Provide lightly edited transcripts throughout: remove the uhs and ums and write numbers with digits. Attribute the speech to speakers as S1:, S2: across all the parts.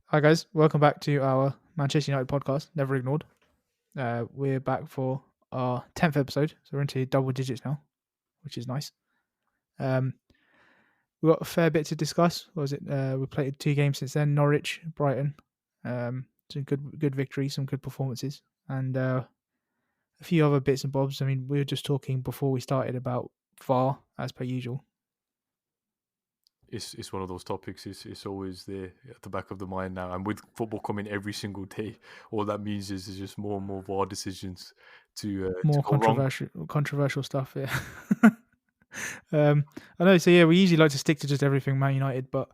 S1: Hi guys, welcome back to our Manchester United podcast, Never Ignored. We're back for our 10th episode, so we're into double digits now, which is nice. We've got a fair bit to discuss. What was it? We played 2 games since then, Norwich, Brighton. Some good victories, some good performances, and a few other bits and bobs. I mean, we were just talking before we started about VAR, as per usual.
S2: It's one of those topics. It's always there at the back of the mind now, and with football coming every single day, all that means is just more and more VAR decisions to
S1: More
S2: go wrong.
S1: controversial stuff, yeah. I know, so yeah, we usually like to stick to just everything Man United, but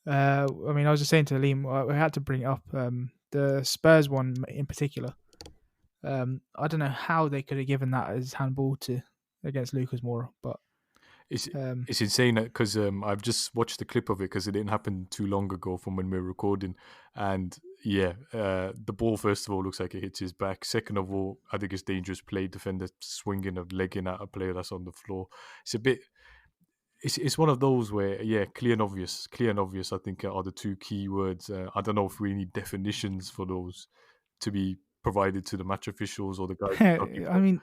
S1: I mean, I was just saying to Liam, we had to bring it up. The Spurs one in particular. I don't know how they could have given that as handball against Lucas Moura, but
S2: It's insane because I've just watched the clip of it because it didn't happen too long ago from when we were recording, and yeah, the ball first of all looks like it hits his back. Second of all, I think it's dangerous play. Defender swinging or legging at a player that's on the floor. It's a bit. It's one of those where clear and obvious. I think are the two key words. I don't know if we need definitions for those to be provided to the match officials or the guys looking
S1: I
S2: for.
S1: mean,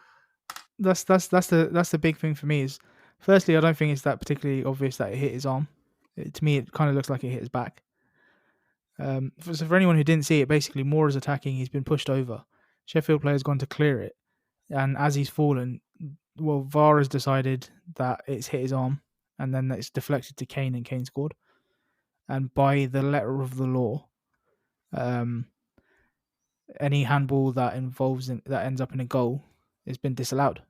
S1: that's the big thing for me is, firstly, I don't think it's that particularly obvious that it hit his arm. To me, it kind of looks like it hit his back. So for anyone who didn't see it, basically Moura's attacking. He's been pushed over. Sheffield player's gone to clear it, and as he's fallen, well, VAR has decided that it's hit his arm, and then it's deflected to Kane, and Kane scored. And by the letter of the law, any handball that that ends up in a goal has been disallowed.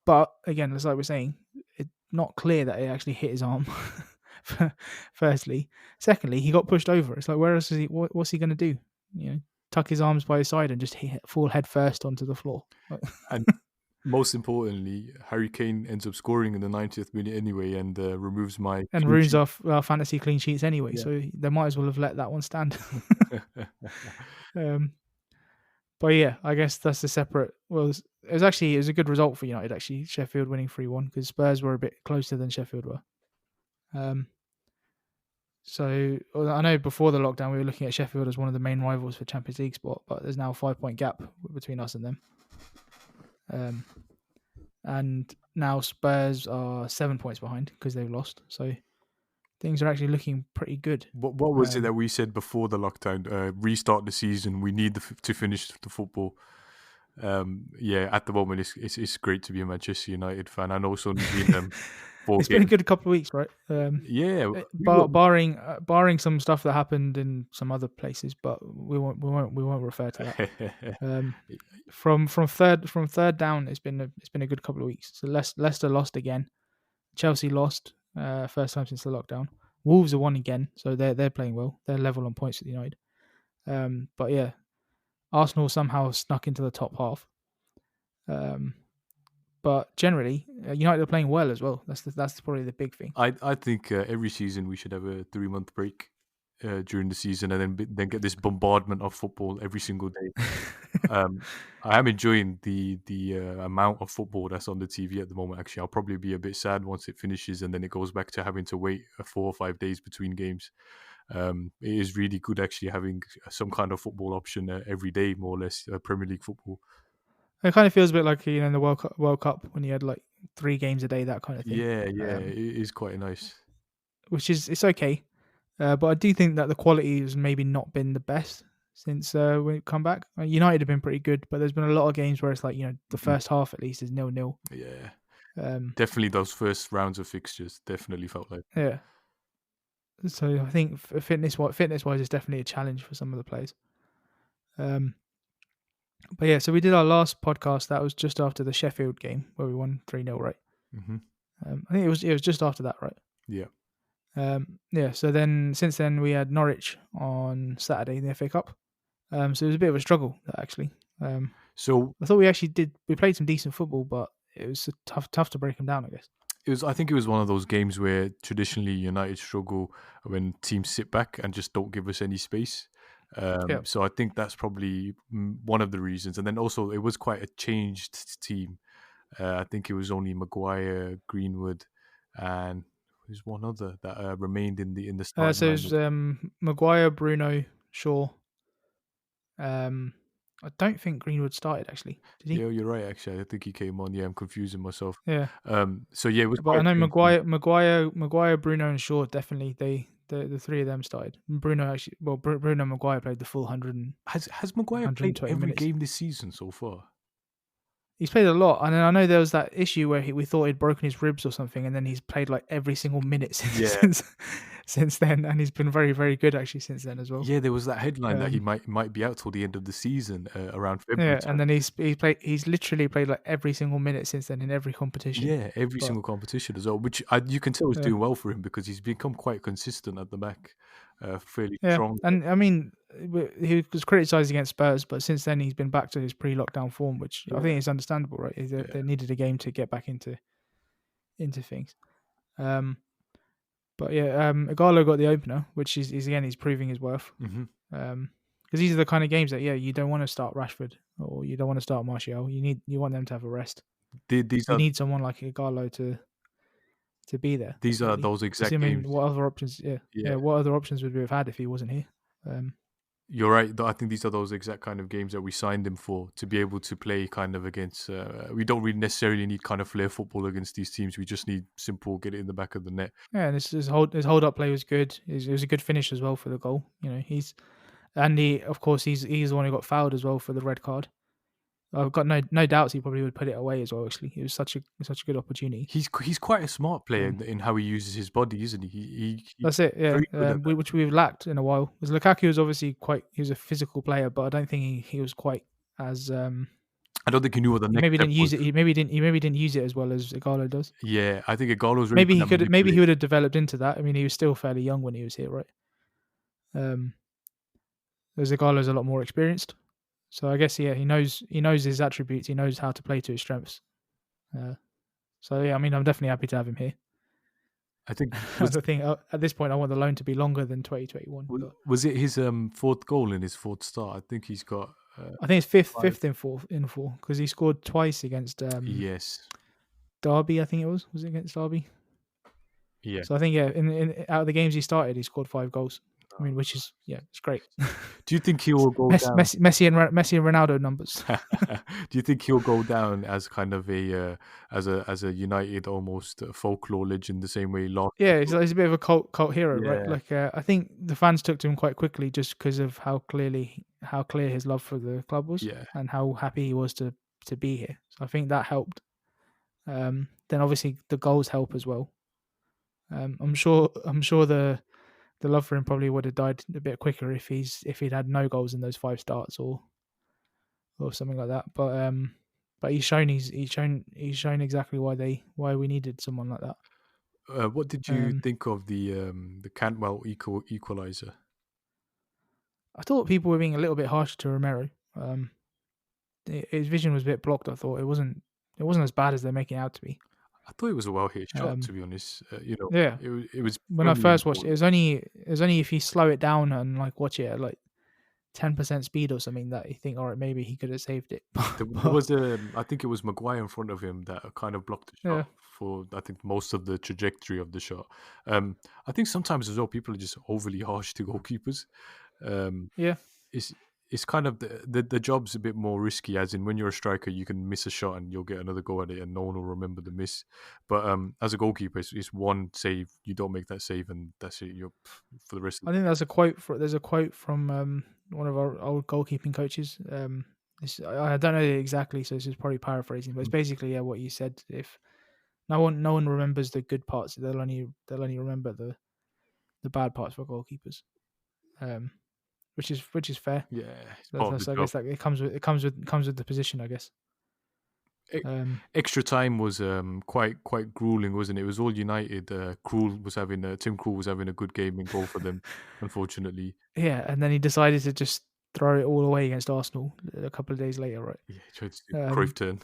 S1: But again, it's like we're saying, it's not clear that it actually hit his arm. Firstly, secondly, he got pushed over. It's like, where else is he? What's he going to do? Tuck his arms by his side and just fall head first onto the floor.
S2: And most importantly, Harry Kane ends up scoring in the 90th minute anyway, and removes my
S1: and ruins our fantasy clean sheets anyway. Yeah. So they might as well have let that one stand. But yeah, I guess that's a separate. Well, it was a good result for United. Actually, Sheffield winning 3-1 because Spurs were a bit closer than Sheffield were. So I know before the lockdown we were looking at Sheffield as one of the main rivals for Champions League spot, but there's now a 5-point gap between us and them. And now Spurs are 7 points behind because they've lost. So things are actually looking pretty good.
S2: What was it that we said before the lockdown? Restart the season. We need to finish the football. At the moment it's great to be a Manchester United fan, and also being them.
S1: It's been a good couple of weeks, right? Barring some stuff that happened in some other places, but we won't refer to that. From third down, it's been a good couple of weeks. So Leicester lost again, Chelsea lost, first time since the lockdown. Wolves are won again, so they're playing well. They're level on points with United. But yeah, Arsenal somehow snuck into the top half. But generally, United are playing well as well. That's probably the big thing.
S2: I think every season we should have a 3-month break during the season, and then get this bombardment of football every single day. I am enjoying the amount of football that's on the TV at the moment. Actually, I'll probably be a bit sad once it finishes, and then it goes back to having to wait 4 or 5 days between games. It is really good actually having some kind of football option every day, more or less, Premier League football.
S1: It kind of feels a bit like in the World Cup when you had like 3 games a day, that kind of thing.
S2: Yeah, it is quite nice.
S1: Which it's okay, but I do think that the quality has maybe not been the best since we come back. United have been pretty good, but there's been a lot of games where it's like the first half at least is 0-0.
S2: Yeah, definitely those first rounds of fixtures definitely felt like.
S1: Yeah. So I think fitness wise, it's definitely a challenge for some of the players. But yeah, so we did our last podcast. That was just after the Sheffield game where we won 3-0, right?
S2: Mm-hmm.
S1: I think it was just after that, right?
S2: Yeah.
S1: So then since then we had Norwich on Saturday in the FA Cup. So it was a bit of a struggle actually.
S2: So
S1: I thought we played some decent football, but it was tough to break them down, I guess.
S2: I think it was one of those games where traditionally United struggle when teams sit back and just don't give us any space. So I think that's probably one of the reasons. And then also it was quite a changed team. I think it was only Maguire, Greenwood, and There's one other that remained in the starting
S1: So
S2: lineup.
S1: it's Maguire, Bruno, Shaw. I don't think Greenwood started actually. Did he?
S2: Yeah, you're right. Actually, I think he came on. Yeah, I'm confusing myself.
S1: Yeah,
S2: So yeah, it was
S1: but I
S2: quite
S1: know
S2: painful.
S1: Maguire, Bruno, and Shaw definitely. The three of them started. Bruno actually, well, Bruno and Maguire played the full 100
S2: Has Maguire played
S1: 120
S2: every
S1: minutes.
S2: game this season so far?
S1: He's played a lot, and I know there was that issue where we thought he'd broken his ribs or something, and then he's played like every single minute
S2: Yeah,
S1: since then, and he's been very, very good actually since then as well.
S2: yeah. There was that headline that he
S1: Um,
S2: might be out till the end of the season, around February
S1: yeah, and
S2: time.
S1: then he's literally played like every single minute since then in every competition.
S2: Yeah, every
S1: But
S2: single competition as well, which you can tell is
S1: yeah,
S2: doing well for him because he's become quite consistent at the back, fairly
S1: yeah,
S2: strong.
S1: and I mean, he was criticised against Spurs, but since then he's been back to his pre-lockdown form, which I
S2: Yeah,
S1: think is understandable, right?
S2: yeah.
S1: They needed a game to get back into things. Um, but yeah, Igalo got the opener, which is again he's proving his worth.
S2: Hmm.
S1: Because these are the kind of games that you don't want to start Rashford or you don't want to start Martial. You want them to have a rest.
S2: These
S1: You
S2: are
S1: need someone like Igalo to be there.
S2: these are
S1: Really,
S2: those
S1: because I
S2: exact
S1: mean,
S2: games.
S1: what other options? Yeah,
S2: Yeah,
S1: yeah. What other options would we have had if he wasn't here?
S2: you're right. I think these are those exact kind of games that we signed him for, to be able to play kind of against. We don't really necessarily need kind of flair football against these teams. We just need simple get it in the back of the net.
S1: Yeah, and his hold up play was good. It was a good finish as well for the goal. You know, of course he's the one who got fouled as well for the red card. I've got no doubts he probably would put it away as well. Actually, it was such a good opportunity.
S2: He's quite a smart player
S1: Um,
S2: in how he uses his body, isn't he? He's
S1: that's it. Yeah,
S2: very good at that.
S1: which we've lacked in a while. Because Lukaku was obviously he was a physical player, but I don't think he was quite as
S2: I don't think he knew what the
S1: he
S2: next
S1: maybe
S2: step
S1: didn't
S2: was.
S1: use it. He maybe didn't use it as well as Igalo does.
S2: Yeah, I think Igalo was really
S1: Maybe
S2: good
S1: he
S2: at
S1: could. Maybe he
S2: manipulating.
S1: would have developed into that. I mean, he was still fairly young when he was here, right? Whereas Igalo's a lot more experienced. So I guess he knows his attributes. He knows how to play to his strengths. So yeah, I mean, I'm definitely happy to have him here.
S2: I think
S1: The thing at this point, I want the loan to be longer than 2021. But
S2: was it his fourth goal in his fourth start? I think he's got
S1: I think it's fifth,
S2: 5.
S1: fifth in four because he scored twice against
S2: Yes.
S1: Derby. I think it was it against Derby?
S2: Yeah.
S1: So I think in out of the games he started, he scored 5 goals. I mean, which is it's great.
S2: Do you think he will go down?
S1: Messi and Ronaldo numbers.
S2: Do you think he'll go down as kind of a as a United almost folklore legend, the same way last?
S1: Yeah, he's a bit of a cult hero, right?
S2: Yeah,
S1: Like I think the fans took to him quite quickly just because of how clear his love for the club was
S2: yeah,
S1: and how happy he was to be here. So I think that helped. Then obviously the goals help as well. I'm sure the love for him probably would have died a bit quicker if he'd had no goals in those 5 starts or something like that. But he's shown exactly why we needed someone like that.
S2: What did you think of the Cantwell equalizer?
S1: I thought people were being a little bit harsh to Romero. His vision was a bit blocked. I thought it wasn't as bad as they're making it out to be.
S2: I thought it was a well hit shot, to
S1: Um,
S2: be honest.
S1: yeah,
S2: It was
S1: when I
S2: firmly in
S1: first watched it,
S2: goal.
S1: it was only if you slow it down and like watch it at like 10% speed or something that you think, all right, maybe he could have saved it.
S2: There was I think it was Maguire in front of him that kind of blocked the shot
S1: Yeah,
S2: for I think most of the trajectory of the shot. I think sometimes as well people are just overly harsh to goalkeepers. Um,
S1: yeah.
S2: it's it's kind of the job's a bit more risky, as in when you're a striker you can miss a shot and you'll get another go at it and no one will remember the miss. But as a goalkeeper, it's one save, you don't make that save and that's it, you're for the rest of
S1: I think there's a quote from one of our old goalkeeping coaches. I don't know it exactly, so this is probably paraphrasing, but it's basically what you said. If no one remembers the good parts, they'll only remember the bad parts for goalkeepers. Which is fair.
S2: yeah, it's part of the
S1: I
S2: job.
S1: guess like it comes with the position, I guess.
S2: Extra time was quite grueling, wasn't it? It was all United. Tim Krul was having a good game in goal for them, unfortunately.
S1: Yeah, and then he decided to just throw it all away against Arsenal a couple of days later, right?
S2: Yeah, he tried to do the
S1: Um,
S2: Cruyff turn.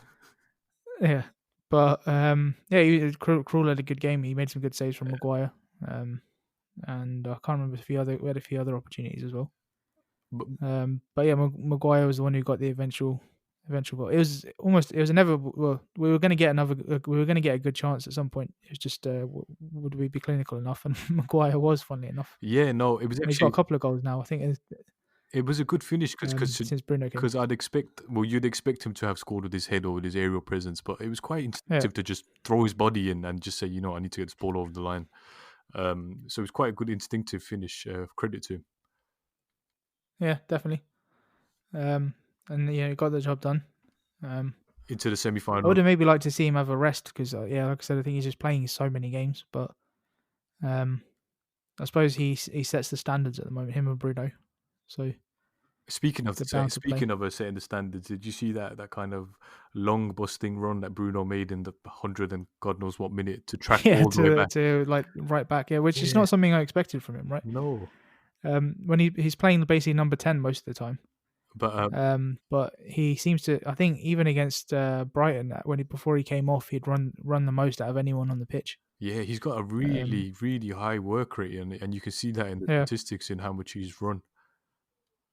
S1: yeah, but Krul had a good game. He made some good saves from Maguire, and I can't remember we had a few other opportunities as well.
S2: But
S1: But yeah, Maguire was the one who got the eventual eventual goal. It was inevitable. Well, we were going to get a good chance at some point. It was just would we be clinical enough? And Maguire was, funnily enough,
S2: Yeah, no, it was
S1: and he's got a
S2: actually
S1: couple of goals now. I think
S2: it was a good finish
S1: since Bruno came.
S2: because you'd expect him to have scored with his head or with his aerial presence, but it was quite
S1: Yeah,
S2: instinctive to just throw his body in and just say, I need to get this ball over the line. So it was quite a good instinctive finish. Credit to him.
S1: yeah, definitely. And he got the job done.
S2: Into the
S1: I
S2: semi-final.
S1: would have maybe liked to see him have a rest because, like I said, I think he's just playing so many games. But I suppose he sets the standards at the moment, him and Bruno. So
S2: Speaking of
S1: they're bound to play.
S2: setting the standards, did you see that kind of long busting run that Bruno made in the 100 and God knows what minute to track
S1: Yeah,
S2: all the way back?
S1: to like right back. Yeah, which is
S2: Yeah,
S1: not something I expected from him, right?
S2: no,
S1: When he's playing basically number 10 most of the time.
S2: but
S1: But he seems to. I think even against Brighton, before he came off, he'd run the most out of anyone on the pitch.
S2: yeah, he's got a
S1: Um,
S2: really really high work rate, and you can see that in the
S1: yeah,
S2: statistics in how much he's run.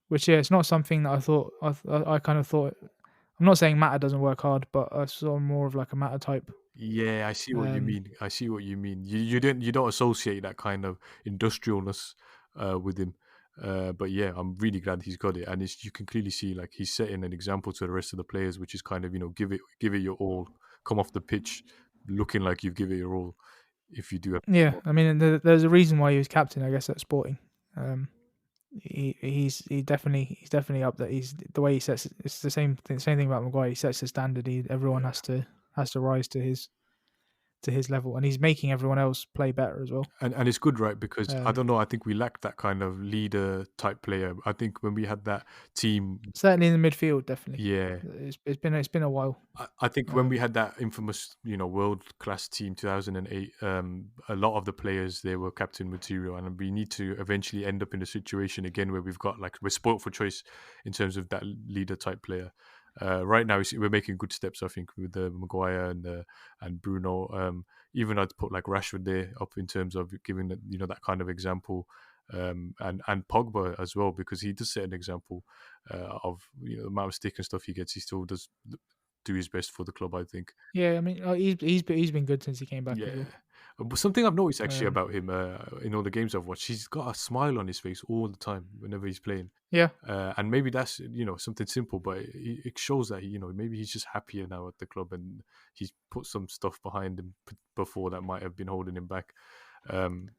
S1: which it's not something that I thought. I kind of thought. I'm not saying Mata doesn't work hard, but I saw more of like a Mata type.
S2: Yeah, I see what you
S1: Um,
S2: mean. I see what you mean. You don't associate that kind of industrialness with him. But yeah, I'm really glad he's got it, and you can clearly see like he's setting an example to the rest of the players, which is kind of give it your all, come off the pitch looking like you've given it your all. If you do have,
S1: yeah, I mean, there's a reason why he was captain, I guess, at Sporting. He's definitely up there. He's the way he sets it's the same thing about Maguire. He sets the standard. Everyone
S2: yeah.
S1: has to rise to his level, and he's making everyone else play better as well.
S2: And it's good, right? Because I
S1: Um,
S2: don't know. I think we lacked that kind of leader type player. I think when we had that team,
S1: Certainly in the midfield, definitely.
S2: yeah,
S1: It's been a while.
S2: I think when we had that infamous, world class team 2008, a lot of the players they were captain material, and we need to eventually end up in a situation again where we've got like we're spoilt for choice in terms of that leader type player. Right now, we're making good steps, I think, with the Maguire and Bruno. Even I'd put like Rashford there up in terms of giving that kind of example, and Pogba as well because he does set an example of the amount of stick and stuff he gets. He still does do his best for the club, I think.
S1: Yeah, I mean, he's been good since he came back as
S2: Yeah.
S1: well.
S2: But something I've noticed actually
S1: Um,
S2: about him in all the games I've watched, he's got a smile on his face all the time whenever he's playing.
S1: yeah,
S2: And maybe that's something simple, but it shows that maybe he's just happier now at the club, and he's put some stuff behind him before that might have been holding him back. Um,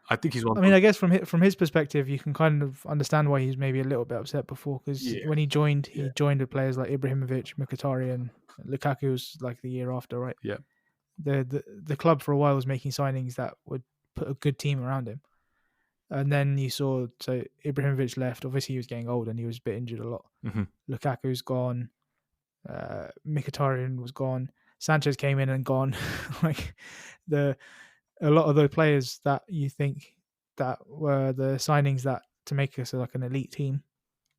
S2: I think he's one
S1: I
S2: of
S1: mean,
S2: those.
S1: I guess from his perspective, you can kind of understand why he's maybe a little bit upset before because
S2: Yeah,
S1: when
S2: yeah,
S1: he joined with players like Ibrahimovic, Mkhitaryan, Lukaku was like the year after, right?
S2: yeah.
S1: The club for a while was making signings that would put a good team around him, and then you saw Ibrahimovic left. Obviously, he was getting old and he was a bit injured a lot.
S2: Hmm.
S1: Lukaku's gone. Mkhitaryan was gone. Sanchez came in and gone. like the a lot of the players that you think that were the signings that to make us like an elite team,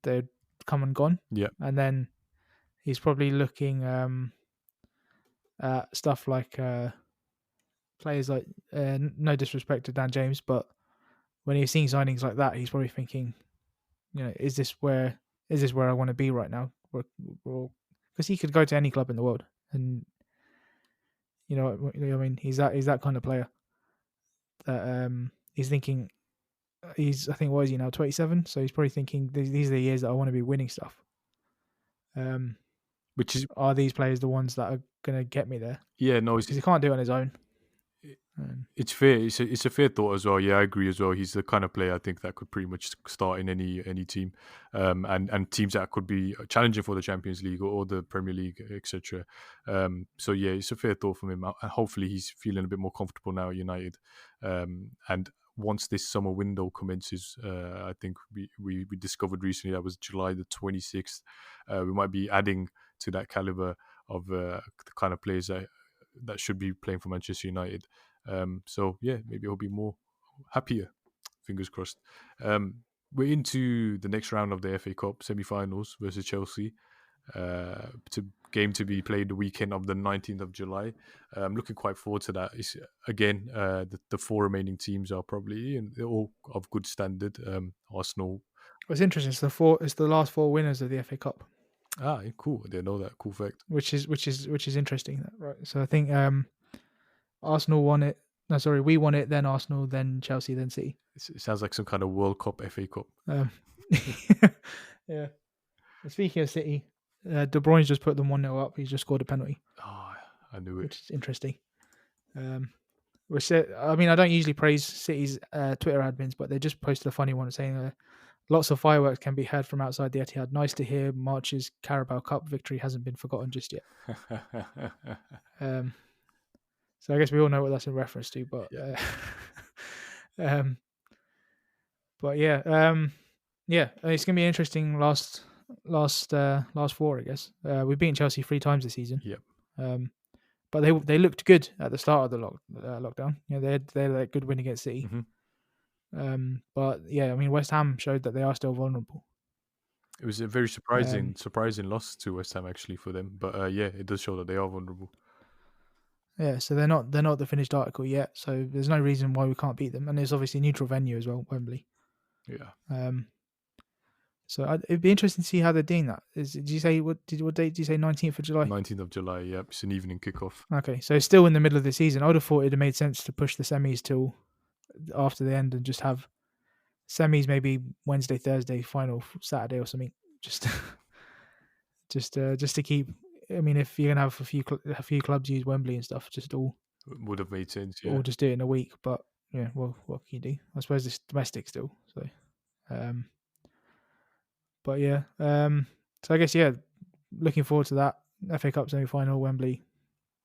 S1: they'd come and gone.
S2: Yeah,
S1: And then he's probably looking at stuff like players like no disrespect to Dan James, but when he's seeing signings like that, he's probably thinking, is this where I want to be right now? Because he could go to any club in the world, and I mean, he's that kind of player that he's thinking. I think what is he now, 27? So he's probably thinking these are the years that I want to be winning stuff.
S2: which is
S1: Are these players the ones that are going to get me there?
S2: yeah, no,
S1: Because he can't do it on his own.
S2: it's fair. It's a fair thought as well. Yeah, I agree as well. He's the kind of player I think that could pretty much start in any team, and teams that could be challenging for the Champions League or the Premier League, etc. So yeah, it's a fair thought from him. And hopefully, he's feeling a bit more comfortable now at United. And once this summer window commences, I think we discovered recently that was July the 26th. We might be adding to that caliber of the kind of players that should be playing for Manchester United. So yeah, maybe he'll be more happier. Fingers crossed. We're into the next round of the FA Cup semi-finals versus Chelsea. Game to be played the weekend of the 19th of July. I'm looking quite forward to that. It's, again, the four remaining teams are probably and they're all of good standard. Arsenal.
S1: What's interesting is it's the last four winners of the FA Cup.
S2: Ah, cool. I didn't know that. Cool fact.
S1: which is interesting, right? So I think Arsenal won it. No, sorry, we won it, then Arsenal, then Chelsea, then City.
S2: It sounds like some kind of World Cup, FA Cup.
S1: Yeah. Speaking of City, De Bruyne's just put them 1-0 up. He's just scored a penalty.
S2: Oh, I knew it.
S1: Which is interesting. I mean, I don't usually praise City's Twitter admins, but they just posted a funny one saying lots of fireworks can be heard from outside the Etihad. Nice to hear March's Carabao Cup victory hasn't been forgotten just yet. So I guess we all know what that's in reference to, but yeah. But yeah, it's gonna be interesting. Last four, I guess. We've beaten Chelsea 3 times this season.
S2: Yep.
S1: But they looked good at the start of the lockdown. You know, they had a good win against City.
S2: Mm-hmm.
S1: But yeah, I mean, West Ham showed that they are still vulnerable.
S2: It was a very surprising loss to West Ham actually for them. But yeah, it does show that they are vulnerable.
S1: Yeah, so they're not the finished article yet. So there's no reason why we can't beat them. And it's obviously a neutral venue as well, Wembley.
S2: Yeah.
S1: So it'd be interesting to see how they're doing that. Did you say what date did you say? 19th of July.
S2: 19th of July. Yep, it's an evening kickoff.
S1: Okay, so it's still in the middle of the season. I would have thought it'd have made sense to push the semis till after the end and just have semis maybe Wednesday, Thursday, final Saturday or something. Just to keep. I mean, if you're gonna have a few clubs use Wembley and stuff, just all
S2: would have made sense. Yeah.
S1: Or just do it in a week. But yeah, well, what can you do? I suppose it's domestic still. So, but yeah, so I guess looking forward to that FA Cup semi-final. Wembley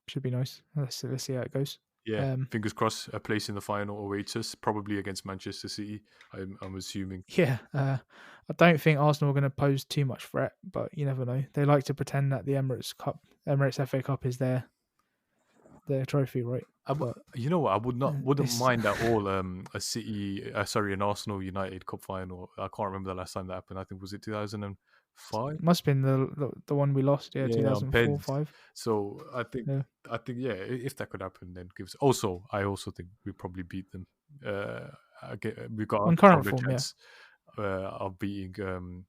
S1: should be nice. Let's see how it goes.
S2: Yeah, fingers crossed. A place in the final awaits us, probably against Manchester City. I'm assuming.
S1: Yeah, I don't think Arsenal are going to pose too much threat, but you never know. They like to pretend that the Emirates FA Cup is their trophy, right?
S2: But, you know what? I wouldn't mind at all. An Arsenal United Cup final. I can't remember the last time that happened. I think was it 2005.
S1: Must have been the one we lost. Yeah, 2004, 5.
S2: So I think if that could happen, then gives. Also, I also think we probably beat them. We got
S1: on current form,
S2: chance of beating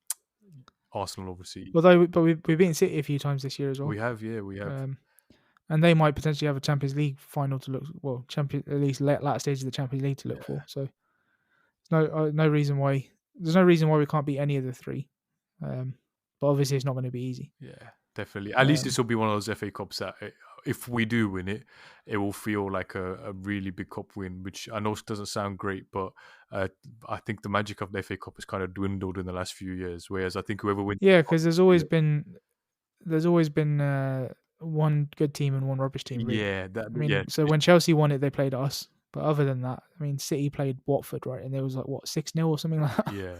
S2: Arsenal overseas.
S1: But we've beaten City a few times this year as well.
S2: We have.
S1: And they might potentially have a Champions League final to look. At least last stage of the Champions League to look for. So no reason why. There's no reason why we can't beat any of the 3. But obviously it's not going to be easy.
S2: Yeah, definitely. At least this will be one of those FA Cups that if we do win it, it will feel like a really big cup win, which I know doesn't sound great, but I think the magic of the FA Cup has kind of dwindled in the last few years. Whereas I think whoever wins,
S1: because there's always been one good team and one rubbish team. Really.
S2: Yeah,
S1: so when Chelsea won it, they played us. But other than that, I mean, City played Watford, right? And there was like 6-0 or something like that.
S2: Yeah,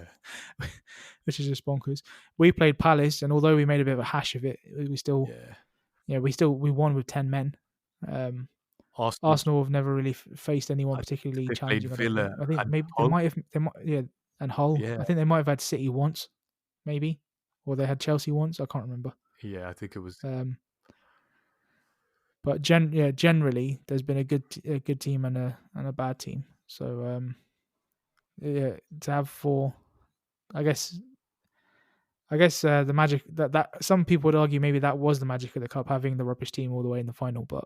S1: which is just bonkers. We played Palace, and although we made a bit of a hash of it, we still, we won with 10 men. Arsenal have never really faced anyone particularly challenging. I think maybe they might have, and Hull.
S2: Yeah.
S1: I think they might have had City once, maybe, or they had Chelsea once. I can't remember.
S2: Yeah, I think it was.
S1: But generally, there's been a good team and a bad team. So to have 4, I guess the magic that some people would argue maybe that was the magic of the cup, having the rubbish team all the way in the final. But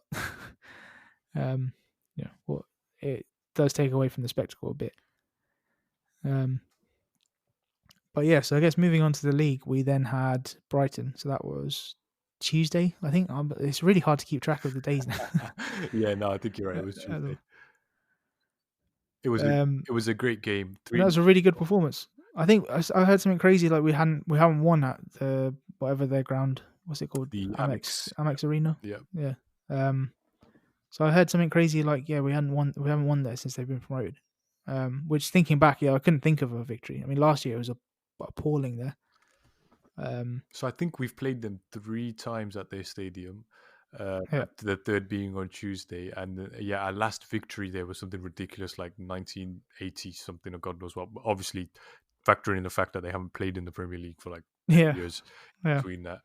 S1: it does take away from the spectacle a bit. But yeah, so I guess moving on to the league, we then had Brighton. So that was Tuesday, I think. It's really hard to keep track of the days now.
S2: Yeah, no, I think you're right. It was Tuesday. It was a great game.
S1: That was a really good performance. I think I heard something crazy like we haven't won at the whatever their ground. What's it called?
S2: The
S1: Amex Arena.
S2: Yeah.
S1: So I heard something crazy like we haven't won there since they've been promoted. Which thinking back, I couldn't think of a victory. I mean, last year it was appalling there.
S2: So I think we've played them 3 times at their stadium. The third being on Tuesday, and our last victory there was something ridiculous like 1980 something, or God knows what. But obviously, factoring in the fact that they haven't played in the Premier League for like years between that.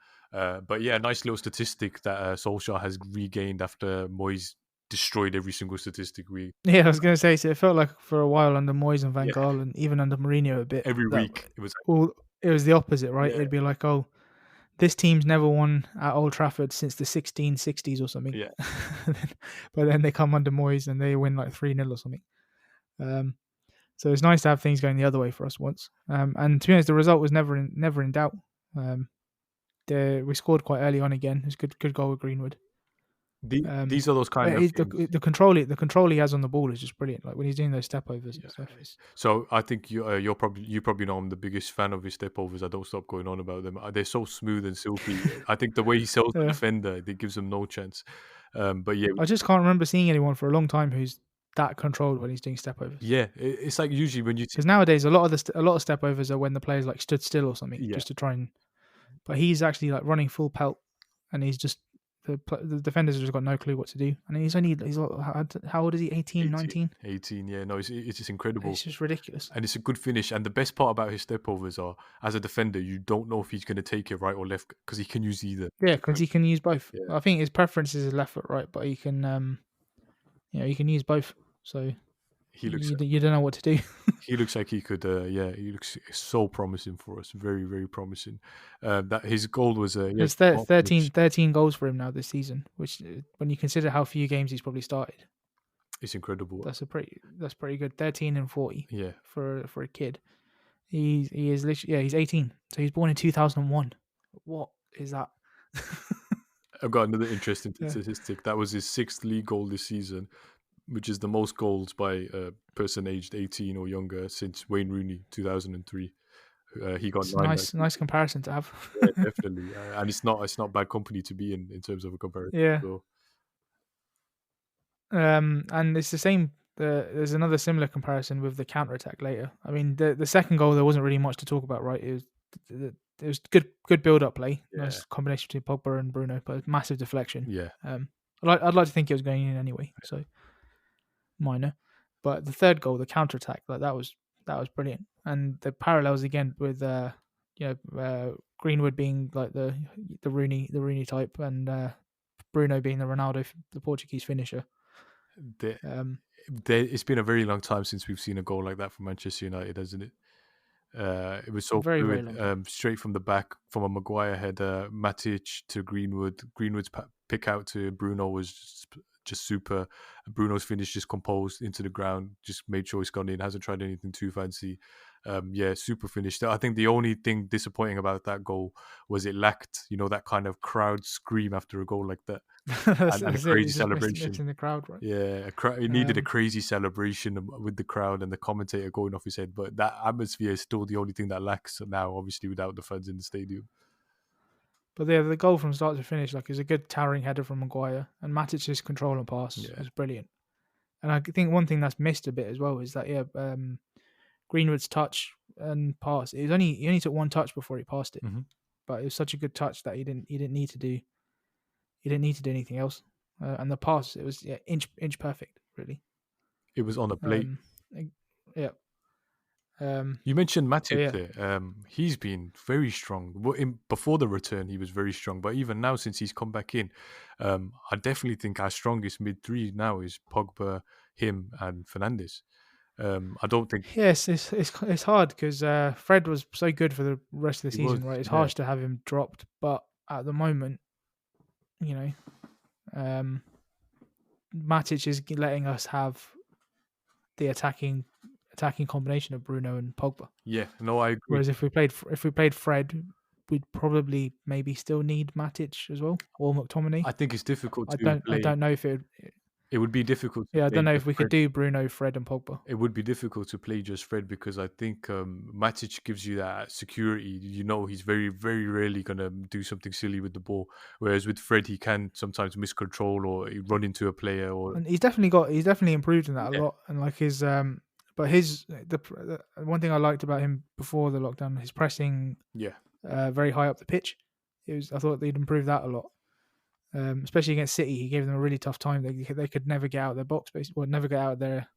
S2: But yeah, nice little statistic that Solskjaer has regained after Moyes destroyed every single statistic.
S1: I was going to say, so it felt like for a while under Moyes and Van Gaal, and even under Mourinho a bit.
S2: Every week it was
S1: it was the opposite, right? It'd be like, this team's never won at Old Trafford since the 1660s or something.
S2: Yeah.
S1: But then they come under Moyes and they win like 3-0 or something. So it's nice to have things going the other way for us once. And to be honest, the result was never in doubt. We scored quite early on again. It was good goal with Greenwood.
S2: These are those kind of things.
S1: The control he has on the ball is just brilliant. Like when he's doing those step overs and stuff.
S2: So I think you probably know I'm the biggest fan of his step overs. I don't stop going on about them. They're so smooth and silky. I think the way he sells the defender, it gives him no chance. But yeah,
S1: I just can't remember seeing anyone for a long time who's that controlled when he's doing step overs.
S2: Yeah, it's like usually when you
S1: because nowadays a lot of step overs are when the player's like stood still or something just to try and. But he's actually like running full pelt, and he's just the defenders have just got no clue what to do. And he's how old is he? 18, 19?
S2: 18, yeah. No, it's just incredible.
S1: It's just ridiculous.
S2: And it's a good finish. And the best part about his step overs are, as a defender, you don't know if he's going to take it right or left because he can use either.
S1: Yeah, because he can use both.
S2: Yeah.
S1: I think his preference is left foot, right, but he can, he can use both. So you don't know what to do.
S2: He looks like he could. He looks so promising for us. Very, very promising. That his goal was.
S1: It's 13 goals for him now this season, which when you consider how few games he's probably started,
S2: it's incredible.
S1: That's pretty good. 13 and 40.
S2: Yeah,
S1: for a kid. He is literally he's 18, so he's born in 2001. What is that?
S2: I've got another interesting statistic. That was his 6th league goal this season, which is the most goals by a person aged 18 or younger since Wayne Rooney, 2003. He got 9.
S1: Nice comparison to have.
S2: Yeah, definitely, and it's not bad company to be in terms of a comparison.
S1: Yeah.
S2: So.
S1: And it's the same. There's another similar comparison with the counter attack later. I mean, the second goal there wasn't really much to talk about, right? It was good build up play.
S2: Yeah.
S1: Nice combination between Pogba and Bruno, but massive deflection.
S2: Yeah.
S1: I'd like to think it was going in anyway, so minor. But the third goal, the counter attack, like that was brilliant. And the parallels again with Greenwood being like the Rooney type, and Bruno being the Ronaldo, the Portuguese finisher.
S2: It's been a very long time since we've seen a goal like that from Manchester United, hasn't it? It was so
S1: very,
S2: fluid,
S1: very long
S2: straight from the back, from a Maguire header, Matic to Greenwood. Greenwood's pick out to Bruno was just super. Bruno's finish just composed into the ground, just made sure he's gone in, hasn't tried anything too fancy. Super finish. I think the only thing disappointing about that goal was it lacked, that kind of crowd scream after a goal like that. and a crazy celebration.
S1: It's in the crowd, right?
S2: Yeah, it needed a crazy celebration with the crowd and the commentator going off his head. But that atmosphere is still the only thing that lacks now, obviously, without the fans in the stadium.
S1: But yeah, the goal from start to finish, like, is a good towering header from Maguire, and Matic's control and pass was brilliant. And I think one thing that's missed a bit as well is that Greenwood's touch and pass. He only took one touch before he passed it, but it was such a good touch that he didn't need to do. He didn't need to do anything else. And the pass, it was inch perfect, really.
S2: It was on a plate. You mentioned Matic there. He's been very strong. Before the return, he was very strong. But even now, since he's come back in, I definitely think our strongest mid three now is Pogba, him, and Fernandes. I don't think.
S1: Yes, it's hard because Fred was so good for the rest of the season, right? It's harsh to have him dropped, but at the moment, Matic is letting us have the attacking combination of Bruno and Pogba.
S2: Yeah, no, I agree.
S1: Whereas if we played Fred, we'd probably maybe still need Matic as well, or McTominay.
S2: I think it's difficult to
S1: play. I don't know if
S2: it would be difficult.
S1: I don't know if we could do Bruno, Fred, and Pogba.
S2: It would be difficult to play just Fred because I think Matic gives you that security. He's very, very rarely going to do something silly with the ball. Whereas with Fred, he can sometimes miscontrol or run into a player.
S1: And he's definitely improved in that a lot. And like his, but the one thing I liked about him before the lockdown, his pressing, very high up the pitch. I thought they'd improved that a lot. Especially against City, he gave them a really tough time. They could never get out of their box, basically, never get out of their.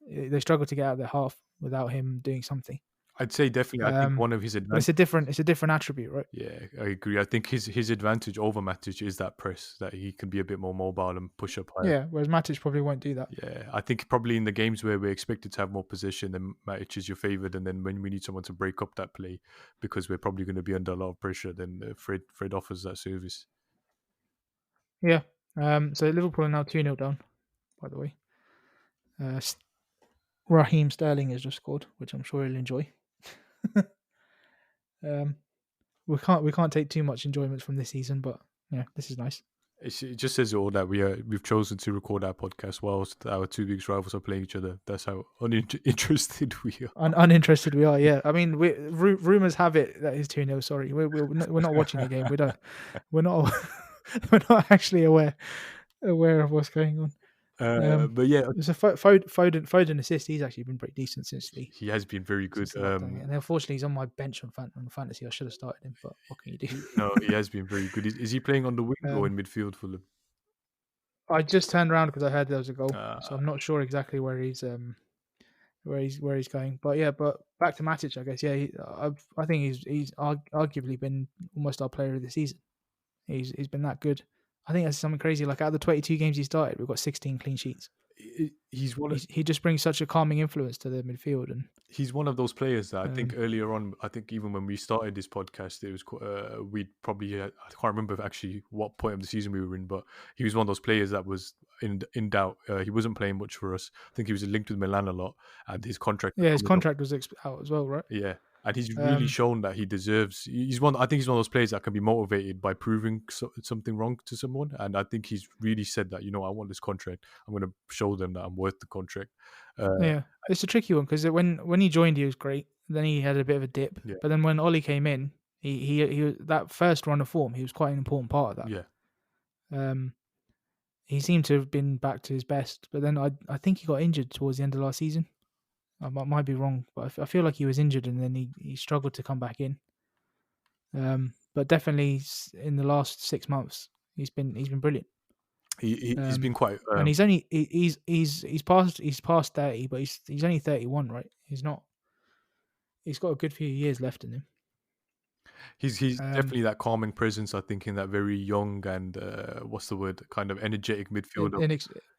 S1: They struggled to get out of their half without him doing something.
S2: I'd say definitely. I think one of his
S1: But it's
S2: advantages.
S1: a different attribute, right?
S2: Yeah, I agree. I think his advantage over Matic is that press, that he can be a bit more mobile and push up higher.
S1: Yeah, whereas Matic probably won't do that.
S2: Yeah, I think probably in the games where we're expected to have more possession, then Matic is your favoured, and then when we need someone to break up that play because we're probably going to be under a lot of pressure, then Fred offers that service.
S1: Yeah. So Liverpool are now 2-0 down, by the way. Raheem Sterling has just scored, which I'm sure he'll enjoy. We can't take too much enjoyment from this season, but yeah, this is nice.
S2: It just says all that we've chosen to record our podcast whilst our two biggest rivals are playing each other. That's how uninterested we are.
S1: Uninterested we are. Yeah, I mean, rumors have it that it's 2-0. Sorry, we're not watching the game. We're not we're not actually aware of what's going on.
S2: But yeah,
S1: it's a Foden assist. He's actually been pretty decent since
S2: he has been very good.
S1: And unfortunately, he's on my bench on fantasy. I should have started him, but what can you do?
S2: No, he has been very good. Is he playing on the wing or in midfield for them?
S1: I just turned around because I heard there was a goal, so I'm not sure exactly where he's going. But yeah, but back to Matic, I guess. Yeah, I think he's arguably been almost our player of the season. He's been that good. I think that's something crazy. Like out of the 22 games he started, we've got 16 clean sheets. He just brings such a calming influence to the midfield, and
S2: he's one of those players that I think earlier on. I think even when we started this podcast, it was we'd probably I can't remember actually what point of the season we were in, but he was one of those players that was in doubt. He wasn't playing much for us. I think he was linked with Milan a lot, and his contract.
S1: Yeah, his contract was out as well, right?
S2: Yeah. And he's really shown that he deserves. I think he's one of those players that can be motivated by proving something wrong to someone. And I think he's really said that, I want this contract. I'm going to show them that I'm worth the contract.
S1: Yeah, it's a tricky one because when he joined, he was great. Then he had a bit of a dip.
S2: Yeah.
S1: But then when Ollie came in, he that first run of form, he was quite an important part of that.
S2: Yeah.
S1: He seemed to have been back to his best, but then I think he got injured towards the end of last season. I might be wrong, but I feel like he was injured and then he struggled to come back in. But definitely in the last 6 months, he's been brilliant.
S2: He's been quite,
S1: and he's only he's past 30, but he's only 31, right? He's got a good few years left in him.
S2: He's definitely that calming presence, I think, in that very young and what's the word, kind of energetic midfielder.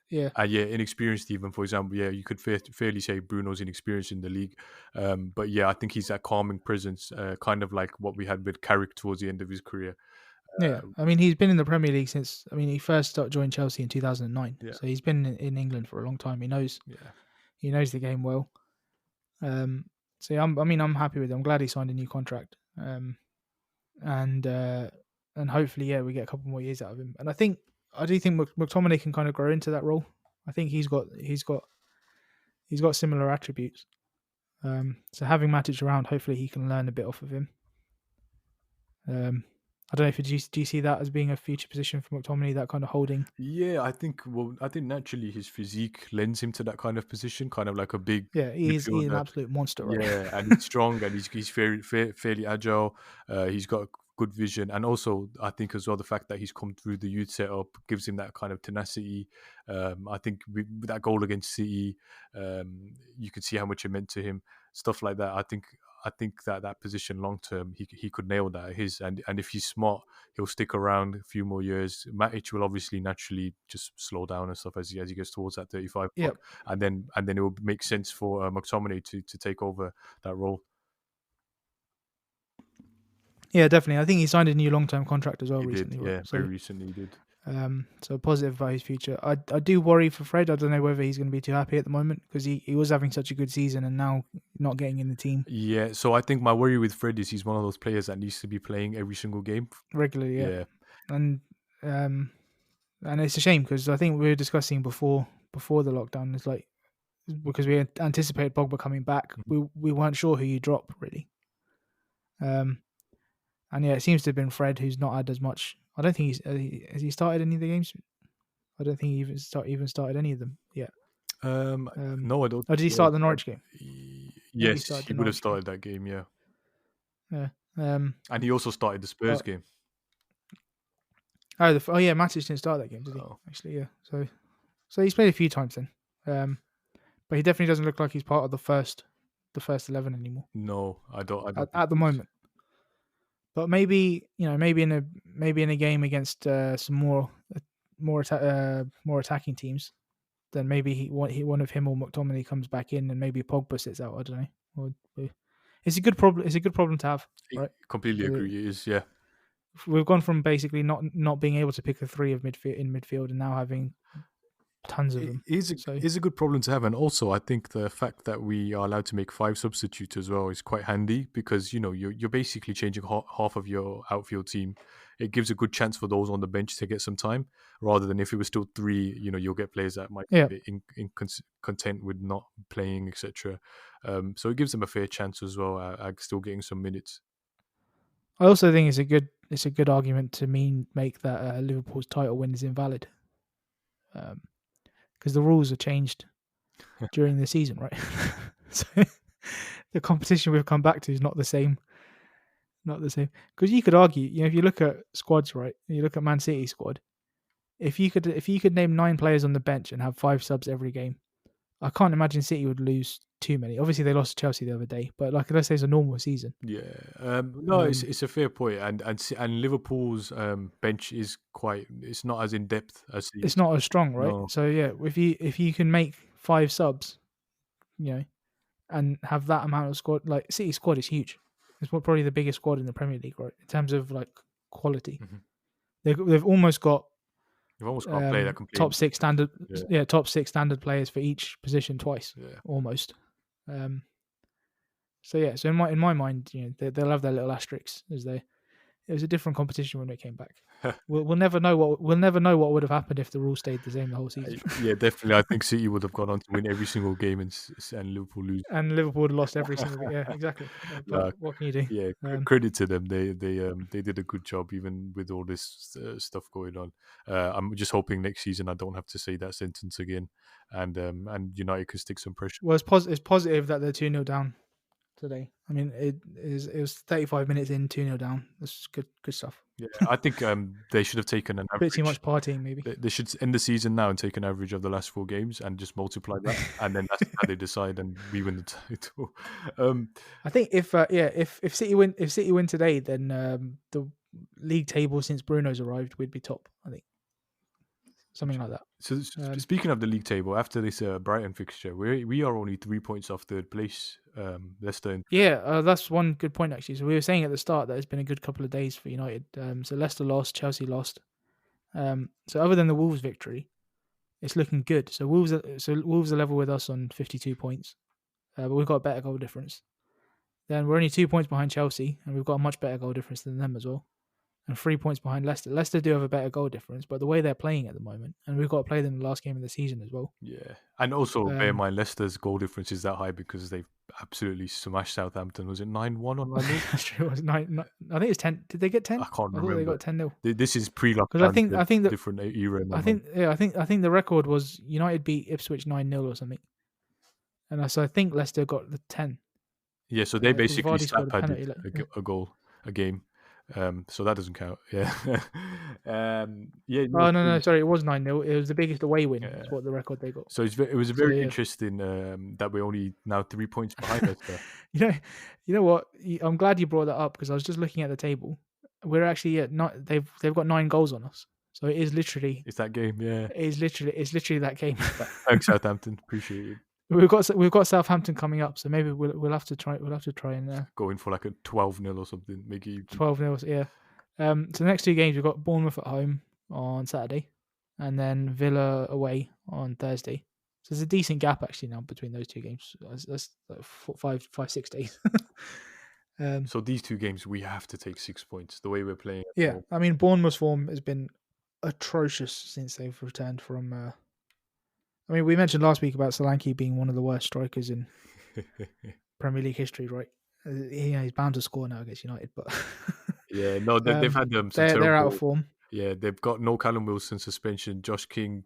S2: Inexperienced even, for example. Yeah, you could fairly say Bruno's inexperienced in the league. But yeah, I think he's that calming presence, kind of like what we had with Carrick towards the end of his career.
S1: Yeah, I mean, he's been in the Premier League since, he first joined Chelsea in 2009.
S2: Yeah.
S1: So he's been in England for a long time. He knows the game well. So yeah, I'm happy with him. I'm glad he signed a new contract. And hopefully, we get a couple more years out of him. And I do think McTominay can kind of grow into that role. I think he's got similar attributes. So having Matic around, hopefully he can learn a bit off of him. I don't know if do you see that as being a future position for McTominay, that kind of holding?
S2: Yeah, I think naturally his physique lends him to that kind of position, kind of like a big.
S1: Yeah, he's an absolute monster, right?
S2: Yeah, and he's strong and he's fairly agile. He's got good vision, and also I think as well the fact that he's come through the youth setup gives him that kind of tenacity. I think with that goal against City, you could see how much it meant to him. Stuff like that. I think that position long term he could nail that and if he's smart, he'll stick around a few more years. Matic will obviously naturally just slow down and stuff as he gets towards that 35 mark, and then it will make sense for McTominay to take over that role.
S1: Yeah, definitely. I think he signed a new long-term contract as well recently.
S2: Yeah, very recently he did.
S1: So positive about his future. I do worry for Fred. I don't know whether he's going to be too happy at the moment because he was having such a good season and now not getting in the team.
S2: Yeah, so I think my worry with Fred is he's one of those players that needs to be playing every single game
S1: regularly. Yeah. And it's a shame because I think we were discussing before the lockdown. It's like because we anticipated Pogba coming back, we weren't sure who you drop really. And yeah, it seems to have been Fred who's not had as much. I don't think has he started any of the games? I don't think he even started any of them yet.
S2: No, I don't.
S1: Oh, did he start the Norwich game?
S2: Yes, he would have started that game. Yeah.
S1: Yeah.
S2: And he also started the Spurs game.
S1: Matic didn't start that game, did he? Actually, yeah. So he's played a few times then. But he definitely doesn't look like he's part of the first the first 11 anymore.
S2: No, I don't.
S1: At the moment. But maybe maybe in a game against some more attacking teams, then maybe one of him or McTominay comes back in, and maybe Pogba sits out. I don't know. It's a good problem. It's a good problem to have, right?
S2: Completely agree. It is, yeah.
S1: We've gone from basically not being able to pick a three of midfield, and now having tons of them.
S2: Is a good problem to have, and also I think the fact that we are allowed to make 5 substitutes as well is quite handy, because you're basically changing half of your outfield team. It gives a good chance for those on the bench to get some time, rather than if it was still 3. You'll get players that might be a bit content with not playing, etc. So it gives them a fair chance as well at still getting some minutes.
S1: I also think it's a good argument to make that Liverpool's title win is invalid. Because the rules are changed during the season, right? So the competition we've come back to is not the same. Not the same. Because you could argue, if you look at squads, right? You look at Man City squad. If you could name 9 players on the bench and have 5 subs every game, I can't imagine City would lose too many. Obviously, they lost to Chelsea the other day, but let's say it's a normal season.
S2: Yeah, no, it's a fair point, and Liverpool's bench is it's not as in depth as
S1: it's not as strong, right?
S2: No.
S1: So yeah, if you can make 5 subs, and have that amount of squad, like City squad is huge. It's probably the biggest squad in the Premier League, right? In terms of quality, they've almost got.
S2: You've almost got a player that can play
S1: top 6 standard, top 6 standard players for each position twice, almost. So in my mind, they'll have their little asterisks it was a different competition when it came back. We'll never know what would have happened if the rules stayed the same the whole season.
S2: Yeah, definitely. I think City would have gone on to win every single game, and Liverpool lose.
S1: And Liverpool would have lost every single game. Yeah, exactly. But what can you do?
S2: Yeah, credit to them. They did a good job even with all this stuff going on. I'm just hoping next season I don't have to say that sentence again, and United could stick some pressure.
S1: Well, it's positive that they're 2-0 down today. I mean, it was 35 minutes in, 2-0 down. That's good stuff.
S2: Yeah, I think they should have taken an average.
S1: Bit too much partying, maybe.
S2: They should end the season now and take an average of the last 4 games and just multiply that, and then that's how they decide, and we win the title.
S1: I think if City win today, then the league table since Bruno's arrived would be top. I think something like that.
S2: So speaking of the league table, after this Brighton fixture, we are only 3 points off 3rd place. Leicester.
S1: That's one good point actually. So we were saying at the start that it's been a good couple of days for United. So Leicester lost, Chelsea lost. So other than the Wolves victory, it's looking good. So Wolves are level with us on 52 points, but we've got a better goal difference. Then we're only 2 points behind Chelsea, and we've got a much better goal difference than them as well. And 3 points behind Leicester. Leicester do have a better goal difference, but the way they're playing at the moment, and we've got to play them the last game of the season as well.
S2: Yeah, and also bear in mind Leicester's goal difference is that high because they've absolutely smashed Southampton. Was it 9-1 or 9-0?
S1: That's true. It was 9. I think it's 10. Did they get 10?
S2: I can't remember.
S1: They got 10-0.
S2: This is pre-lockdown.
S1: Because I think the
S2: different era.
S1: I think the record was United beat Ipswich 9-0 or something, and so I think Leicester got the 10.
S2: Yeah, so they basically stat-padded a goal a game. So that doesn't count. Yeah.
S1: Oh no, sorry, it was 9-0. It was the biggest away win. That's what the record they got.
S2: So it was very interesting that we're only now 3 points behind us.
S1: You know what? I'm glad you brought that up because I was just looking at the table. We're actually they've got 9 goals on us. So it is literally.
S2: It's that game, yeah.
S1: It's literally that game.
S2: Thanks, Southampton. Appreciate it.
S1: We've got Southampton coming up, so maybe we'll have to try and
S2: go in for like a 12-0 or something. Make it
S1: 12-0, yeah. So the next 2 games we've got Bournemouth at home on Saturday, and then Villa away on Thursday. So there's a decent gap actually now between those 2 games. That's like 5-6 days.
S2: So these 2 games we have to take 6 points. The way we're playing.
S1: Yeah, I mean Bournemouth's form has been atrocious since they've returned from. I mean, we mentioned last week about Solanke being one of the worst strikers in Premier League history, right? He's bound to score now against United, but
S2: yeah, no, they've had some terrible.
S1: They're out of form.
S2: Yeah, they've got no Callum Wilson suspension. Josh King,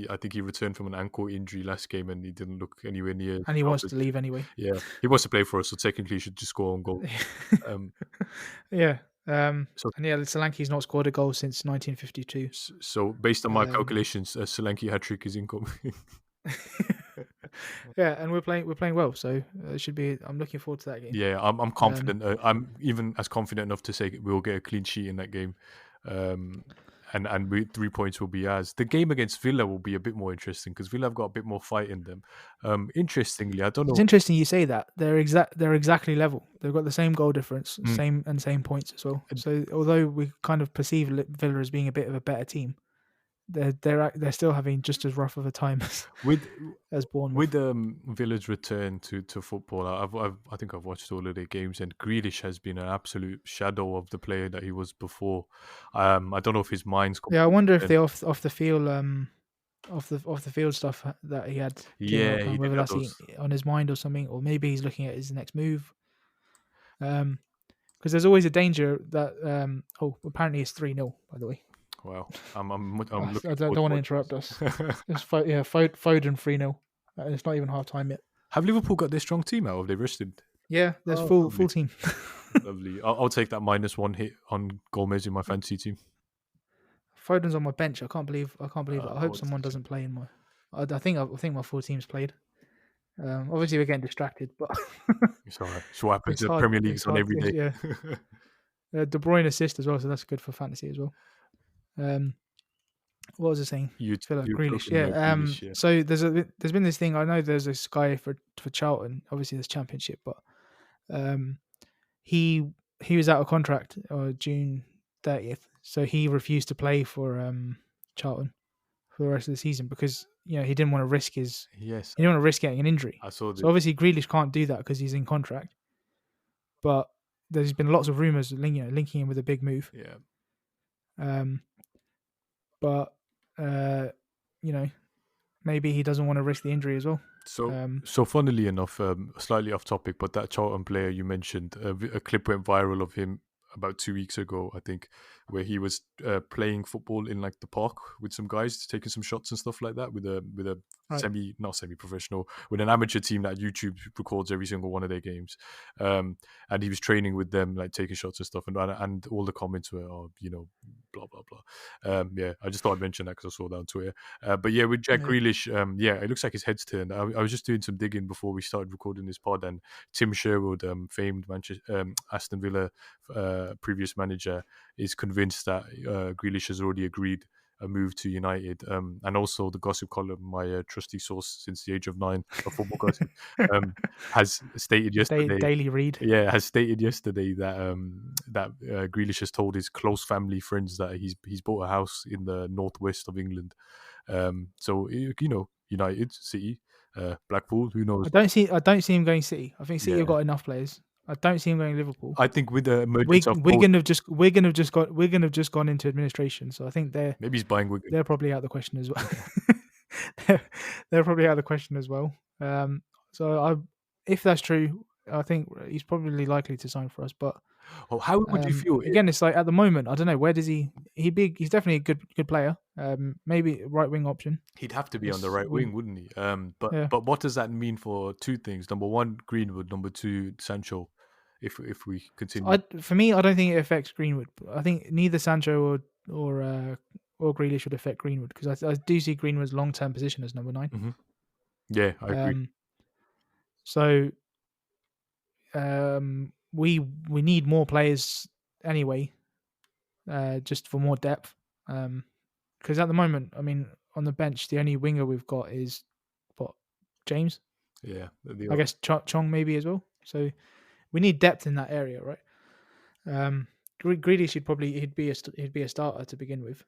S2: I think he returned from an ankle injury last game, and he didn't look anywhere near.
S1: And he wants to leave anyway.
S2: Yeah, he wants to play for us, so technically he should just score on goal.
S1: Yeah. Solanke's not scored a goal since 1952.
S2: So based on my calculations, Solanke hat-trick is incoming.
S1: Yeah, and we're playing well, so it should be. I'm looking forward to that game.
S2: Yeah, I'm confident. I'm even as confident enough to say we'll get a clean sheet in that game, and 3 points will be ours. The game against Villa will be a bit more interesting because Villa have got a bit more fight in them. Interestingly, I don't
S1: It's
S2: know.
S1: interesting you say that. They're exactly level. They've got the same goal difference, same points as well. So although we kind of perceive Villa as being a bit of a better team, they're still having just as rough of a time
S2: with
S1: as Bournemouth.
S2: with Villa's return to football. I think I've watched all of their games, and Grealish has been an absolute shadow of the player that he was before. I don't know if his mind's
S1: Yeah, I wonder if
S2: completely.
S1: the off the field off the field stuff that he had during
S2: Yeah, he
S1: lockdown,
S2: did
S1: whether
S2: have
S1: that's
S2: those.
S1: on his mind or something, or maybe he's looking at his next move. Because there's always a danger that apparently it's 3-0, by the way.
S2: Wow, I'm
S1: I
S2: looking
S1: don't
S2: forward to
S1: want to
S2: watching
S1: interrupt us.
S2: this.
S1: It's Foden 3-0. And it's not even half time yet.
S2: Have Liverpool got their strong team out? Have they rested?
S1: Yeah, there's
S2: Oh,
S1: full
S2: lovely,
S1: team.
S2: lovely. I'll take that -1 hit on Gomez in my fantasy team.
S1: Foden's on my bench. I can't believe it. I hope
S2: What's
S1: someone
S2: this?
S1: doesn't play in my. I think my full team's played. Obviously we're getting distracted, but
S2: It's all right. It's what happens.
S1: it's
S2: The
S1: hard.
S2: Premier League's
S1: It's
S2: on
S1: hard.
S2: every day.
S1: Yeah, De Bruyne assist as well, so that's good for fantasy as well. What was I saying?
S2: you
S1: Villa,
S2: you're
S1: Grealish.
S2: talking
S1: Yeah.
S2: about Grealish, yeah.
S1: So there's been this thing. I know there's this guy for Charlton. Obviously, there's Championship, but he was out of contract June 30th, so he refused to play for Charlton for the rest of the season because he didn't want to risk
S2: Yes,
S1: he didn't want to risk getting an injury.
S2: I saw this.
S1: So obviously Grealish can't do that because he's in contract. But there's been lots of rumors linking him with a big move.
S2: Yeah.
S1: But maybe he doesn't want to risk the injury as well.
S2: So funnily enough, slightly off topic, but that Charlton player you mentioned, a clip went viral of him about 2 weeks ago, I think, where he was playing football in like the park with some guys, taking some shots and stuff like that with a
S1: Right.
S2: not semi-professional, with an amateur team that YouTube records every single one of their games, and he was training with them, like taking shots and stuff, and all the comments were, blah blah blah. Yeah, I just thought I'd mention that because I saw that on Twitter. But yeah, with Jack
S1: Yeah.
S2: Grealish, it looks like his head's turned. I was just doing some digging before we started recording this pod, and Tim Sherwood, famed Aston Villa previous manager, is convinced that Grealish has already agreed a move to United, and also the gossip column, my trusty source since the age of 9 of football gossip, has stated yesterday.
S1: Daily read.
S2: Yeah, has stated yesterday that Grealish has told his close family friends that he's bought a house in the northwest of England. So United, City, Blackpool, who knows?
S1: I don't see him going City. I think City have got enough players. I don't see him going Liverpool.
S2: I think with the emergence of
S1: Wigan have just gone into administration, so I think
S2: maybe he's buying Wigan.
S1: they're probably out of the question as well. they're probably out of the question as well. If that's true, I think he's probably likely to sign for us. But
S2: how would you feel?
S1: again, it's like at the moment, I don't know where does he's definitely a good player. Maybe right wing option.
S2: He'd have to be on the right wing, wouldn't he?
S1: Yeah.
S2: But what does that mean for two things? Number one, Greenwood. Number two, Sancho. If we continue,
S1: For me, I don't think it affects Greenwood. I think neither Sancho or Grealish would affect Greenwood because I do see Greenwood's long term position as number 9.
S2: Mm-hmm. Yeah, I agree.
S1: So we need more players anyway, just for more depth. Because at the moment, I mean, on the bench, the only winger we've got is James.
S2: Yeah,
S1: I guess Chong maybe as well. So we need depth in that area, right? Grealish he'd be a starter to begin with.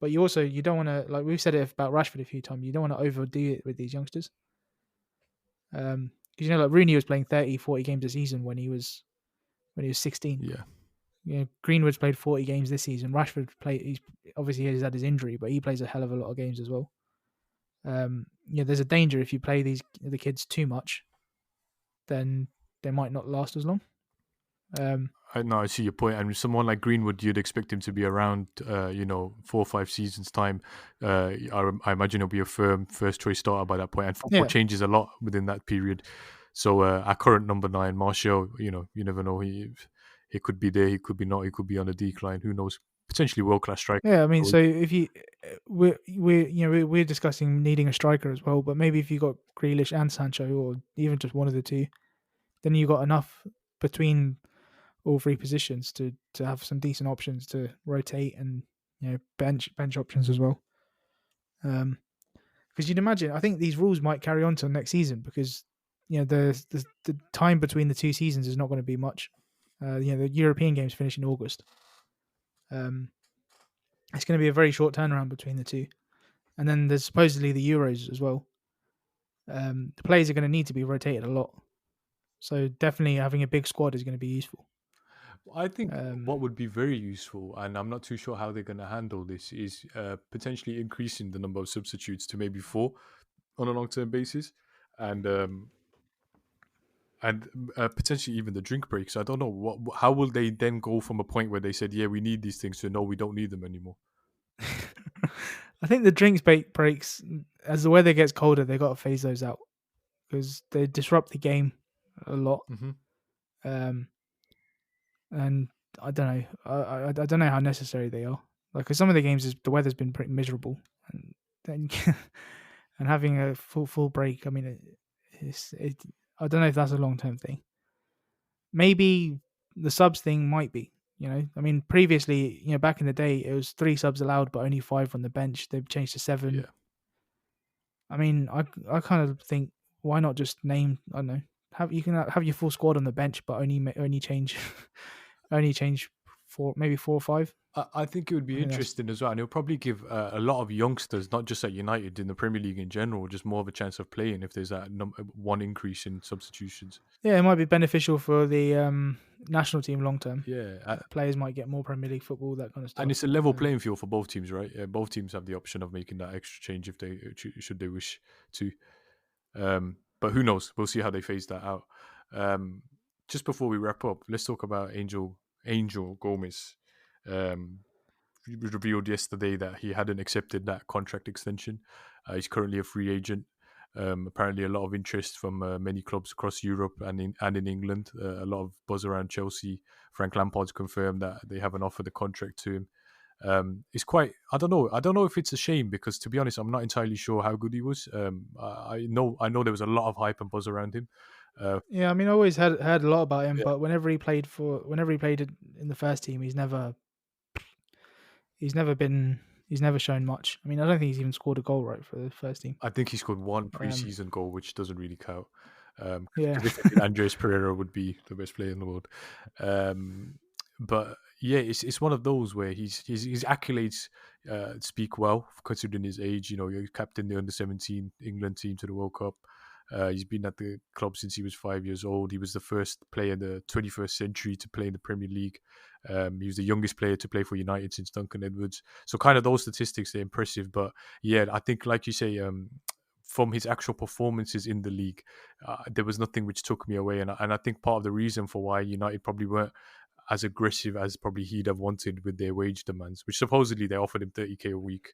S1: But you don't want to, like we've said it about Rashford a few times, you don't want to overdo it with these youngsters. Because like Rooney was playing 30, 40 games a season when he was 16.
S2: Yeah.
S1: Greenwood's played 40 games this season. Rashford he's had his injury, but he plays a hell of a lot of games as well. There's a danger if you play the kids too much, then they might not last as long.
S2: I see your point. I mean, someone like Greenwood, you'd expect him to be around, 4 or 5 seasons time. I imagine he'll be a firm first choice starter by that point. And football changes a lot within that period. So our current number 9, Martial, you never know. He could be there, he could be not, he could be on a decline. Who knows? potentially world class striker.
S1: Yeah, I mean, so if you we're discussing needing a striker as well, but maybe if you got Grealish and Sancho, or even just one of the two, then you got enough between all three positions to have some decent options to rotate, and bench options as well. Because you'd imagine, I think these rules might carry on till next season, because the time between the two seasons is not going to be much. The European games finish in August. It's going to be a very short turnaround between the two, and then there's supposedly the Euros as well. The players are going to need to be rotated a lot, so definitely having a big squad is going to be useful.
S2: I think what would be very useful, and I'm not too sure how they're going to handle this, is potentially increasing the number of substitutes to maybe 4 on a long-term basis, and potentially even the drink breaks. I don't know how will they then go from a point where they said, yeah, we need these things, to no, we don't need them anymore.
S1: I think the drinks breaks, as the weather gets colder, they got to phase those out, because they disrupt the game a lot. And I don't know. I don't know how necessary they are. Like, 'cause some of the games, the weather's been pretty miserable, and then and having a full break. I mean, I don't know if that's a long term thing. Maybe the subs thing might be. I mean, previously, back in the day, it was 3 subs allowed, but only 5 on the bench. They've changed to 7.
S2: Yeah.
S1: I mean, I kind of think, why not just name? I don't know. You can have your full squad on the bench, but only change only change 4, maybe 4 or 5.
S2: I think it would be interesting as well, and it'll probably give a lot of youngsters, not just at United, in the Premier League in general, just more of a chance of playing if there's that one increase in substitutions.
S1: Yeah, it might be beneficial for the national team long term.
S2: Yeah,
S1: players might get more Premier League football, that kind of stuff.
S2: And it's a level playing field for both teams, right? Both teams have the option of making that extra change if they should they wish to. But who knows? We'll see how they phase that out. Just before we wrap up, let's talk about Angel Gomez. Revealed yesterday that he hadn't accepted that contract extension. He's currently a free agent. Apparently, a lot of interest from many clubs across Europe and in England. A lot of buzz around Chelsea. Frank Lampard's confirmed that they haven't offered a contract to him. It's quite. I don't know if it's a shame, because, to be honest, I'm not entirely sure how good he was. I know there was a lot of hype and buzz around him.
S1: Yeah, I mean, I always heard a lot about him, but whenever he played in the first team, he's never shown much. I mean, I don't think he's even scored a goal right for the first team.
S2: I think he scored one pre-season goal, which doesn't really count.
S1: Yeah,
S2: Andres Pereira would be the best player in the world. But yeah, it's one of those where his accolades speak well, considering his age. He captained the under-17 England team to the World Cup. He's been at the club since he was 5 years old. He was the first player in the 21st century to play in the Premier League. He was the youngest player to play for United since Duncan Edwards. So kind of those statistics are impressive. But yeah, I think, like you say, from his actual performances in the league, there was nothing which took me away. And I think part of the reason for why United probably weren't as aggressive as probably he'd have wanted with their wage demands, which supposedly they offered him 30k a week,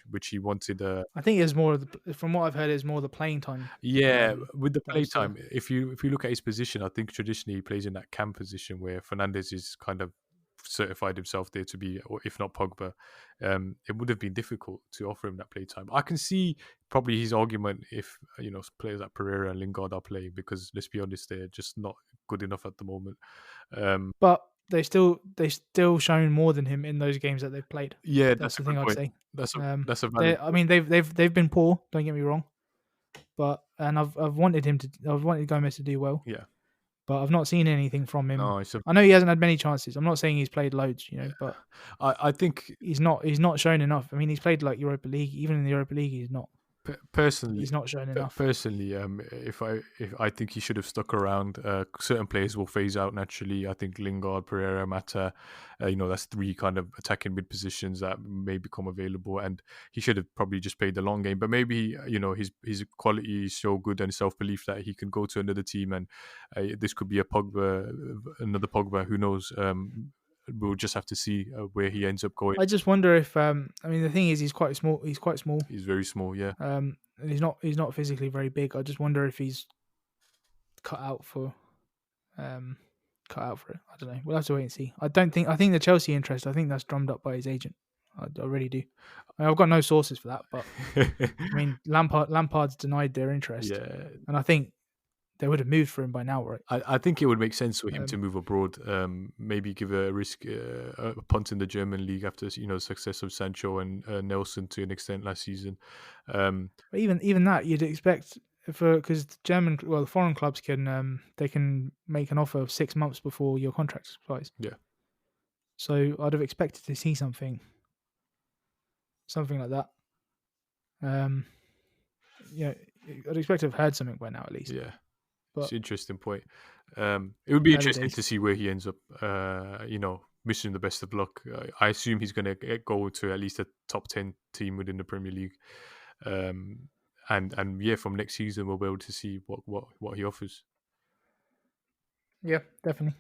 S2: which he wanted.
S1: I think it's more from what I've heard, is more the playing time.
S2: Yeah, with the play time. If you look at his position, I think traditionally he plays in that cam position where Fernandes is kind of certified himself there to be, or if not Pogba. It would have been difficult to offer him that play time. I can see probably his argument if players like Pereira and Lingard are playing, because let's be honest, they're just not good enough at the moment.
S1: But they still shown more than him in those games that they've played.
S2: Yeah,
S1: that's the thing I'd say.
S2: That's a valid.
S1: I mean, they've been poor. Don't get me wrong, and I've wanted Gomez to do well.
S2: Yeah,
S1: but I've not seen anything from him.
S2: No,
S1: I know he hasn't had many chances. I'm not saying he's played loads, but
S2: I think
S1: he's not shown enough. I mean, he's played like Europa League. Even in the Europa League, he's not.
S2: Personally,
S1: he's not shown enough.
S2: Personally, if I think he should have stuck around. Certain players will phase out naturally. I think Lingard, Pereira, Mata, that's 3 kind of attacking mid positions that may become available, and he should have probably just played the long game. But maybe his quality is so good and self belief that he can go to another team, and this could be another Pogba. Who knows? We'll just have to see where he ends up going.
S1: I just wonder if I mean, the thing is, he's quite small. He's quite small.
S2: He's very small, yeah.
S1: And he's not physically very big. I just wonder if he's cut out for cut out for it. I don't know. We'll have to wait and see. I think the Chelsea interest, I think that's drummed up by his agent. I really do. I've got no sources for that, but I mean, Lampard's denied their interest, and I think they would have moved for him by now, right?
S2: I think it would make sense for him to move abroad. Maybe give a risk a punt in the German league after success of Sancho and Nelson to an extent last season.
S1: But even that you'd expect because the foreign clubs can they can make an offer 6 months before your contract expires.
S2: Yeah.
S1: So I'd have expected to see something like that. I'd expect to have heard something by now at least.
S2: Yeah.
S1: But
S2: it's an interesting point. It would be interesting to see where he ends up. Wishing him the best of luck. I assume he's going to go to at least a top 10 team within the Premier League. And from next season we'll be able to see what he offers.
S1: Yeah, definitely.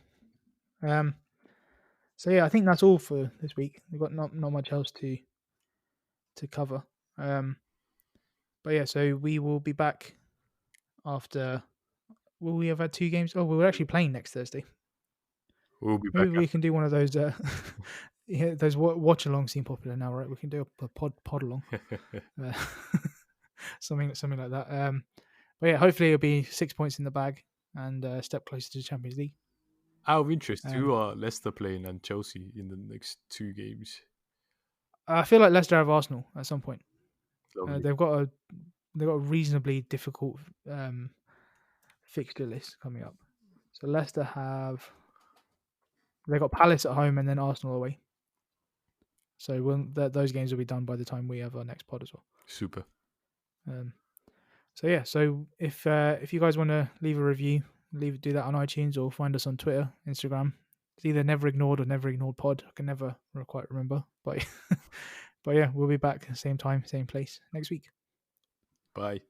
S1: So yeah, I think that's all for this week. We've got not much else to cover. But yeah, so we will be back after. Will we have had 2 games? Oh, we're actually playing next Thursday.
S2: We'll be
S1: Maybe
S2: back.
S1: We can do one of those. Those watch along seem popular now, right? We can do a pod along, something like that. But yeah, hopefully it'll be 6 points in the bag and a step closer to the Champions League.
S2: Out of interest, who are Leicester playing and Chelsea in the next 2 games?
S1: I feel like Leicester have Arsenal at some point.
S2: Lovely.
S1: They've got a reasonably difficult fixture list coming up. So Leicester they've got Palace at home and then Arsenal away. So those games will be done by the time we have our next pod as well.
S2: Super.
S1: So yeah, so if you guys want to leave a review, do that on iTunes or find us on Twitter, Instagram. It's either Never Ignored or Never Ignored Pod. I can never quite remember, but but yeah, we'll be back same time, same place next week.
S2: Bye.